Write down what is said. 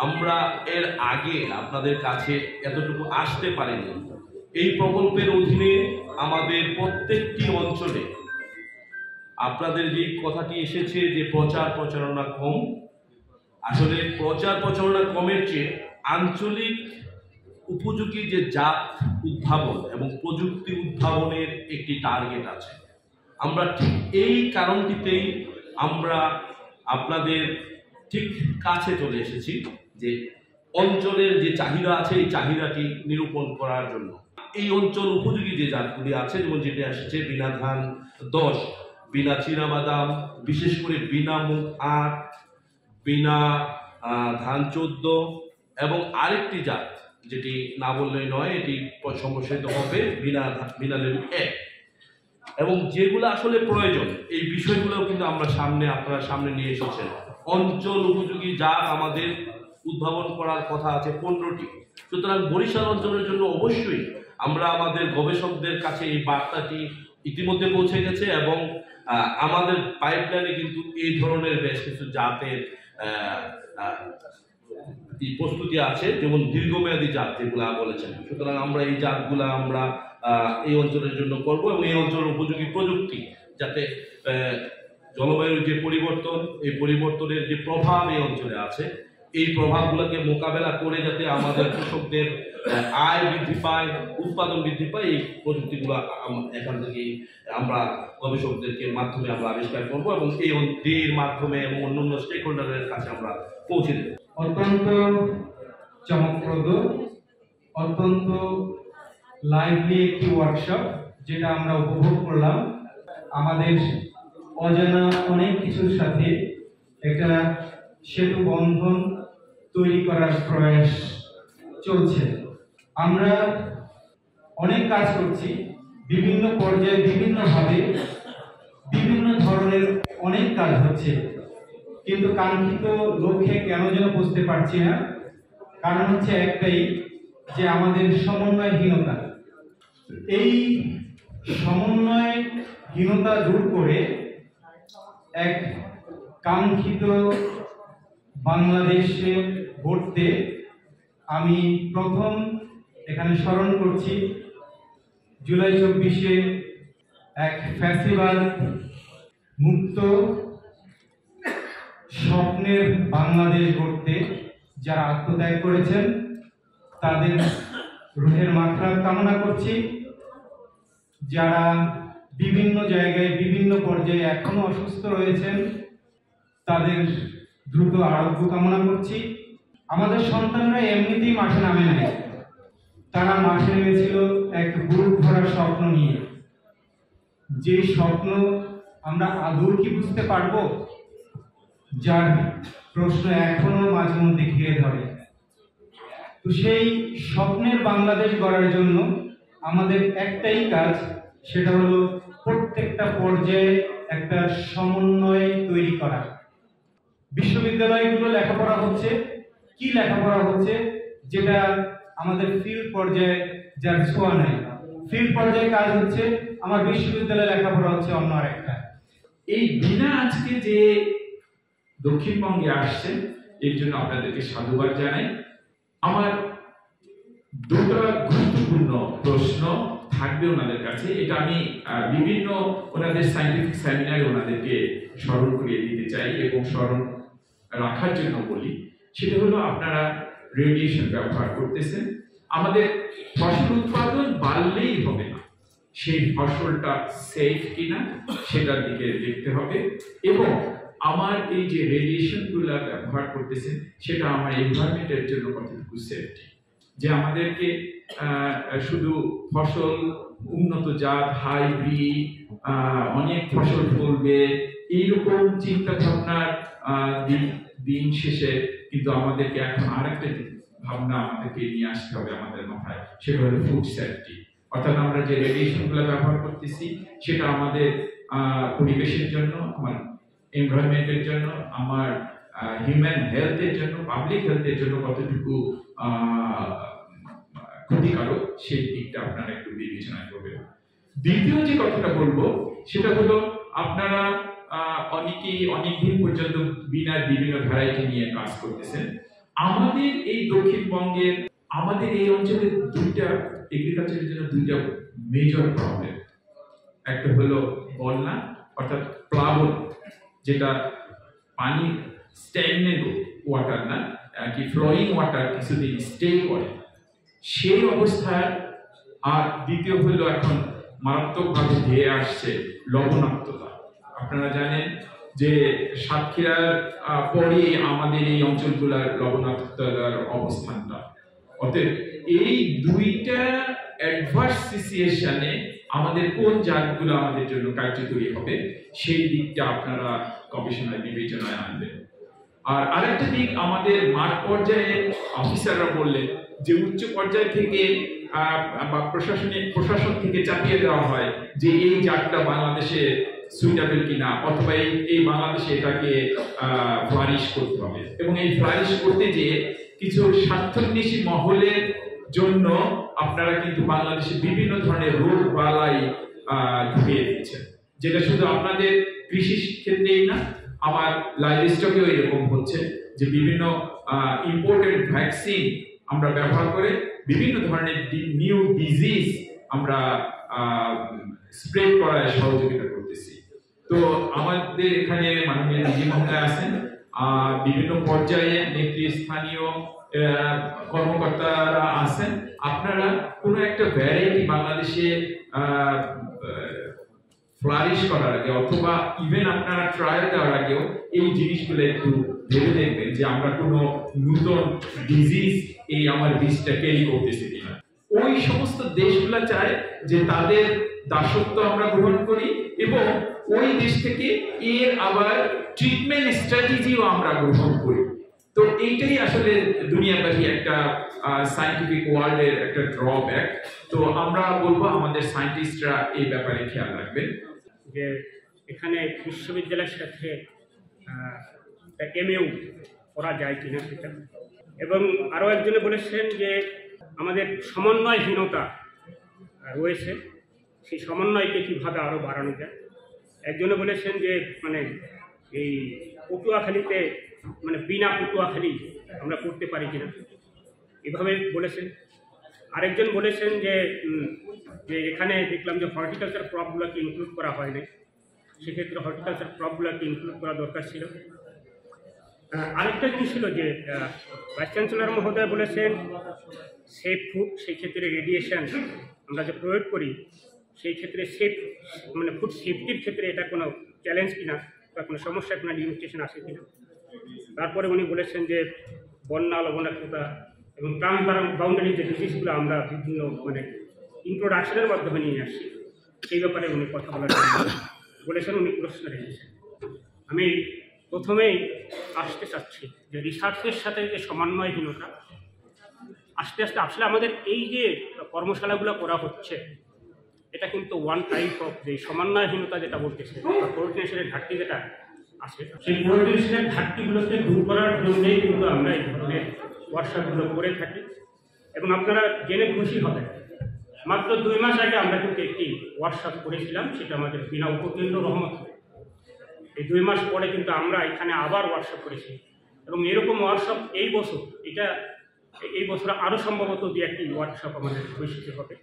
আমরা এর আগে আপনাদের কাছে এতটুকু আসতে পারিনি। এই প্রকল্পের অধীনে আমাদের প্রত্যেকটি অঞ্চলে আপনাদের যে কথাটি এসেছে যে প্রচার প্রচারণা কম, আসলে প্রচার প্রচারণা কমের চেয়ে আঞ্চলিক উপযোগী যে জাত উদ্ভাবন এবং প্রযুক্তি উদ্ভাবনের একটি টার্গেট আছে। আমরা ঠিক এই কারণটিতেই আমরা আপনাদের ঠিক কাছে চলে এসেছি যে অঞ্চলের যে চাহিদা আছে এই চাহিদাটি নিরূপণ করার জন্য। এই অঞ্চল উপযোগী যে জাতগুলি আছে, যেমন যেটা আসছে বিনা ধান 10, বিনা চীনাবাদাম, বিশেষ করে বিনা মুগ 8, বিনা ধান 14 এবং আরেকটি জাত যেটি না বললেই নয়, এটি সম্প্রসারিত হবে বিনা লেবু 1। এবং যেগুলো আসলে প্রয়োজন এই বিষয়গুলোও কিন্তু আমরা আপনারা সামনে নিয়ে এসেছেন। অঞ্চল উপযোগী জাত আমাদের উদ্ভাবন করার কথা আছে 15টি। সুতরাং বরিশাল অঞ্চলের জন্য অবশ্যই আমরা আমাদের গবেষকদের কাছে এই বার্তাটি ইতিমধ্যে পৌঁছে গেছে এবং আমাদের পাইপলাইনে কিন্তু এই ধরনের বেশ কিছু জাতের প্রস্তুতি আছে, যেমন দীর্ঘমেয়াদী জাত যেগুলা বলেছেন। সুতরাং আমরা এই জাতগুলা আমরা এই অঞ্চলের জন্য করব এবং এই অঞ্চলের উপযোগী প্রযুক্তি যাতে জলবায়ুর যে পরিবর্তন, এই পরিবর্তনের যে প্রভাব এই অঞ্চলে আছে, এই প্রভাবগুলোকে মোকাবেলা করে যাতে আমাদের কৃষকদের আয় বৃদ্ধি পায়, উৎপাদন বৃদ্ধি পায়, এই প্রযুক্তিগুলো এখান থেকে আমরা গবেষকদেরকে মাধ্যমে আমরা আবিষ্কার করব এবং এই মাধ্যমে এবং অন্যান্য স্টেক হোল্ডারের কাছে আমরা পৌঁছে দেব। অত্যন্ত চমকপ্রদ, অত্যন্ত লাইভলি একটি ওয়ার্কশপ যেটা আমরা উপভোগ করলাম। আমাদের অজানা অনেক কিছুর সাথে একটা সেতু বন্ধন তৈরি করার প্রয়াস চলছে। আমরা অনেক কাজ করছি, বিভিন্ন পর্যায়ে বিভিন্নভাবে বিভিন্ন ধরনের অনেক কাজ হচ্ছে, কিন্তু কাঙ্ক্ষিত লক্ষ্যে কেন যেন বুঝতে পারছি না। কারণ হচ্ছে একটাই, যে আমাদের সমন্বয়হীনতা। এই সমন্বয়হীনতা দূর করে এক কাঙ্ক্ষিত বাংলাদেশে গড়তে আমি প্রথম এখানে স্মরণ করছি জুলাই 24-এ এক ফ্যাসিবাদ মুক্ত স্বপ্নের বাংলাদেশ গড়তে যারা আত্মত্যাগ করেছেন তাদের রুহের মাগফিরাত কামনা করছি। যারা বিভিন্ন জায়গায় বিভিন্ন পর্যায়ে এখনো অসুস্থ রয়েছেন তাদের দ্রুত আরোগ্য কামনা করছি। আমাদের সন্তানরা এমনিতেই মাঠে নামে নাই, তারা মাঠে নেমেছিল এক বুক ভরা স্বপ্ন নিয়ে। যে স্বপ্ন আমরা আদৌ কি বুঝতে পারবো, যার প্রশ্ন এখনো মাঝে মধ্যে ঘিরে ধরে। তো সেই স্বপ্নের বাংলাদেশ গড়ার জন্য আমাদের একটাই কাজ, সেটা হলো প্রত্যেকটা পর্যায়ে একটা সমন্বয় তৈরি করা। বিশ্ববিদ্যালয়গুলো লেখাপড়া হচ্ছে, কি লেখাপড়া হচ্ছে যেটা আমাদের ফিল্ড পর্যায়ে যার ছোঁয়া নাই। ফিল্ড পর্যায়ে কাজ হচ্ছে, আমার বিশ্ববিদ্যালয়ে লেখাপড়া হচ্ছে অন্য আরেকটা। এই বিনা আজকে যে দক্ষিণবঙ্গে আসছেন এর জন্য আপনাদেরকে সাধুবাদ জানাই। আমার দুটো গুরুত্বপূর্ণ প্রশ্ন থাকবে ওনাদের কাছে, এটা আমি বিভিন্ন ওনাদের সায়েন্টিফিক সেমিনারে ওনাদেরকে স্মরণ করিয়ে দিতে চাই এবং স্মরণ রাখার জন্য বলি। সেটা হলো, আপনারা রেডিয়েশন ব্যবহার করতেছেন, আমাদের ফসল উৎপাদন বাড়লেই হবে না, সেই ফসলটা সেফ কিনা সেটার দিকে দেখতে হবে এবং আমার এই যে রেডিয়েশন গুলো ব্যবহার করতেছেন সেটা আমার এনভায়রনমেন্টের জন্য কতটুকু সেফটি, যে আমাদেরকে শুধু ফসল উন্নত জাত হাইব্রিড অনেক ফসল ফলবে এইরকম চিন্তা ভাবনার দিন শেষে কিন্তু আমাদেরকে এখন আরেকটা ভাবনা আমাদেরকে নিয়ে আসতে হবে আমাদের মাথায়, সেটা হলো ফুড সেফটি। অর্থাৎ আমরা যে রেডিয়েশন গুলো ব্যবহার করতেছি সেটা আমাদের পরিবেশের জন্য, আমার এনভায়রনমেন্টের জন্য, আমার হিউম্যান হেলথের জন্য, পাবলিক হেলথের জন্য কতটুকু ক্ষতিকারক সেই দিকটা আপনারা একটু বিবেচনা করবেন। দ্বিতীয় যে কথাটা বলবো সেটা হলো, আপনারা অনেকেই অনেকদিন পর্যন্ত বিনার বিভিন্ন ভ্যারাইটি নিয়ে কাজ করতেছেন। আমাদের এই দক্ষিণবঙ্গের আমাদের এই অঞ্চলে দুইটা এগ্রিকালচারের জন্য দুইটা মেজর প্রবলেম। একটা হলো বন্যা অর্থাৎ প্লাবন, যেটা পানি স্ট্যাগনেন্ট ওয়াটার না কি ফ্লোয়িং ওয়াটার কিছুদিন স্টে করে সেই অবস্থায়। আর দ্বিতীয় হলো এখন মারাত্মকভাবে ধেয়ে আসছে লবণাক্ততা। আপনারা জানেন যে সাতক্ষীরার পরে আমাদের এই অঞ্চলগুলোর লবণাক্ততার অবস্থানটা। অতএব এই দুইটা অ্যাডভার্স সিচুয়েশনে আমাদের কোন জাতগুলো আমাদের জন্য কার্যকরী হবে সেই দিকটা আপনারা গবেষণায় বিবেচনায় আনবেন। আর আরেকটা দিক, আমাদের মাঠ পর্যায়ে অফিসাররা বললেন যে উচ্চ পর্যায় থেকে বা প্রশাসন থেকে চাপিয়ে দেওয়া হয় যে এই জাতটা বাংলাদেশে সুইটেবল কিনা, অথবা এই বাংলাদেশে এটাকে ফ্লারিশ করতে হবে। এবং এই ফ্লারিশ করতে যেয়ে কিছু স্বার্থান্বেষী মহলের জন্য আপনারা কিন্তু বাংলাদেশে বিভিন্ন ধরনের রোগ বালাই ঢুকিয়ে দিচ্ছেন, যেটা শুধু আপনাদের কৃষি ক্ষেত্রেই না, আমার লাইভস্টকেও এরকম হচ্ছে যে বিভিন্ন ইম্পোর্টেড ভ্যাকসিন আমরা ব্যবহার করে বিভিন্ন ধরনের নিউ ডিজিজ আমরা স্প্রেড করায় সহযোগিতা করতেছি। তো আমাদের এখানে মাননীয় ডিজি মহোদয় আছেন, বিভিন্ন পর্যায়ে নেতৃস্থানীয় কর্মকর্তারা আছেন। আপনারা কোনো একটা ভ্যারাইটি বাংলাদেশে ফ্লারিশ করার আগে অথবা ইভেন আপনারা ট্রায়াল দেওয়ার আগেও এই জিনিসগুলো একটু ভেবে দেখবেন যে আমরা কোনো নতুন ডিজিজ এই আমার বীজটা ক্যারি করতেছি কিনা। ওই সমস্ত দেশগুলো চায় যে তাদের দাসত্ব আমরা গ্রহণ করি এবং ওই দেশ থেকে এর আবার ট্রিটমেন্ট স্ট্র্যাটেজিও আমরা গ্রহণ করি। তো এইটাই আসলে দুনিয়াব্যাপী একটা সায়েন্টিফিক ওয়ার্ল্ডের একটা ড্রব্যাক। তো আমরা বলবো আমাদের সায়েন্টিস্টরা এই ব্যাপারে খেয়াল রাখবেন যে এখানে বিশ্ববিদ্যালয়ের সাথে এমইউ করা যায় কিনা সেটা। এবং আরও একজনে বলেছেন যে আমাদের সমন্বয়হীনতা রয়েছে, সেই সমন্বয়কে কীভাবে আরও বাড়ানো যায়। একজনে বলেছেন যে মানে এই পটুয়াখালীতে মানে বিনা পটুয়াখালী আমরা করতে পারি কিনা, এভাবে বলেছেন। আরেকজন বলেছেন যে এখানে দেখলাম যে হর্টিকালচার ক্রপগুলোকে ইনক্লুড করা হয়নি, সেক্ষেত্রে হর্টিকালচার ক্রপগুলোকে ইনক্লুড করা দরকার ছিল। আরেকটা জিনিস ছিল যে ভাইস চ্যান্সেলর মহোদয় বলেছেন সেফ ফুড, সেই ক্ষেত্রে রেডিয়েশন আমরা যে প্রয়োগ করি সেই ক্ষেত্রে মানে ফুড সেফটির ক্ষেত্রে এটা কোনো চ্যালেঞ্জ কিনা বা কোনো সমস্যা, কোনো লিমিটেশন আসে কিনা। তারপরে উনি বলেছেন যে বন্যা লবণাক্ততা এবং বাউন্ডারি যে ডিজিজগুলো আমরা বিভিন্ন মানে ইন্ট্রোডাকশনের মাধ্যমে নিয়ে আসছি সেই ব্যাপারে উনি কথা বলার জন্য বলেছেন, উনি প্রশ্ন রেখেছেন। আমি প্রথমেই আসতে চাচ্ছি যে রিসার্চের সাথে যে সমন্বয়হীনতা আস্তে আস্তে আসলে আমাদের এই যে কর্মশালাগুলো করা হচ্ছে এটা কিন্তু ওয়ান টাইপ অফ যে সমন্বয়হীনতা যেটা বলতেছে বা কোঅর্ডিনেশনের ঘাটতি যেটা আছে, সেই কোঅর্ডিনেশনের ঘাটতিগুলোকে দূর করার জন্যই কিন্তু আমরা এই ধরনের ওয়ার্কশপগুলো করে থাকি। এবং আপনারা জেনে খুশি হবেন মাত্র 2 মাস আগে আমরা কিন্তু একটি ওয়ার্কশপ করেছিলাম, সেটা আমাদের বিনা উপকেন্দ্র রহমত। এই 2 মাস পরে কিন্তু আমরা এখানে আবার ওয়ার্কশপ করেছি এবং এরকম ওয়ার্কশপ এই বছর আরও সম্ভবত 2-1টি ওয়ার্কশপ আমাদের ভবিষ্যতে হবে।